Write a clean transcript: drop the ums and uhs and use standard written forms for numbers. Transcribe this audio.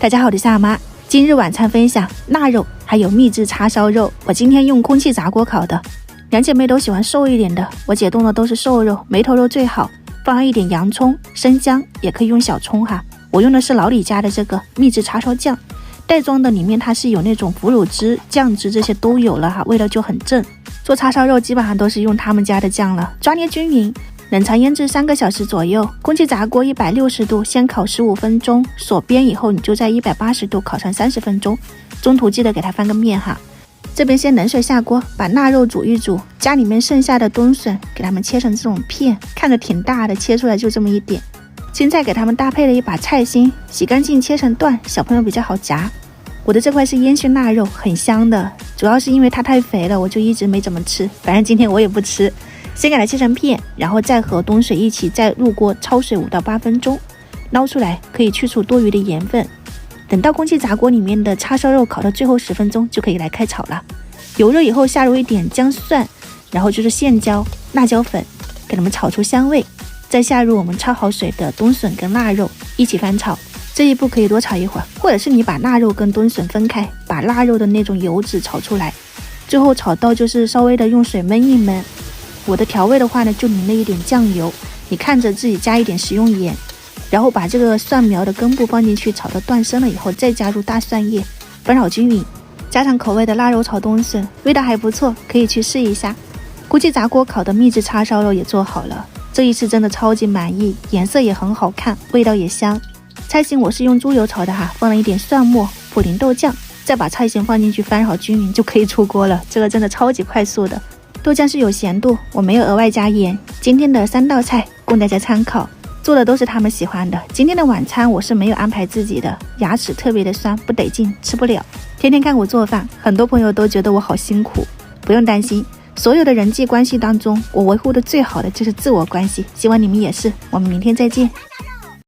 大家好，我是夏妈。今日晚餐分享腊肉还有秘制叉烧肉。我今天用空气炸锅烤的，两姐妹都喜欢瘦一点的，我解冻的都是瘦肉，梅头肉最好，放上一点洋葱、生姜，也可以用小葱哈。我用的是老李家的这个秘制叉烧酱，袋装的里面它是有那种腐乳汁、酱汁，这些都有了哈，味道就很正。做叉烧肉基本上都是用他们家的酱了，抓捏均匀。冷藏腌制3个小时左右，空气炸锅160度，先烤15分钟，锁边以后你就在180度烤上30分钟，中途记得给它翻个面哈。这边先冷水下锅，把腊肉煮一煮，家里面剩下的冬笋给它们切成这种片，看着挺大的，切出来就这么一点。青菜给它们搭配了一把菜心，洗干净切成段，小朋友比较好夹。我的这块是烟熏腊肉，很香的，主要是因为它太肥了，我就一直没怎么吃，反正今天我也不吃。先给它切成片，然后再和冬水一起再入锅焯水5到8分钟，捞出来可以去除多余的盐分。等到空气炸锅里面的叉烧肉烤到最后10分钟，就可以来开炒了。油热以后下入一点姜蒜，然后就是线椒、辣椒粉，给它们炒出香味。再下入我们焯好水的冬笋跟腊肉一起翻炒。这一步可以多炒一会儿，或者是你把腊肉跟冬笋分开，把腊肉的那种油脂炒出来，最后炒到就是稍微的用水焖一焖。我的调味的话呢，就淋了一点酱油，你看着自己加一点食用盐，然后把这个蒜苗的根部放进去，炒到断生了以后，再加入大蒜叶，翻炒均匀，家常口味的腊肉炒冬笋，味道还不错，可以去试一下。空气炸锅烤的秘制叉烧肉也做好了，这一次真的超级满意，颜色也很好看，味道也香。菜心我是用猪油炒的哈，放了一点蒜末、普林豆酱，再把菜心放进去翻炒均匀就可以出锅了，这个真的超级快速的。豆酱是有咸度，我没有额外加盐。今天的3道菜供大家参考，做的都是他们喜欢的。今天的晚餐我是没有安排自己的，牙齿特别的酸，不得劲，吃不了。天天看我做饭，很多朋友都觉得我好辛苦，不用担心，所有的人际关系当中，我维护的最好的就是自我关系，希望你们也是。我们明天再见。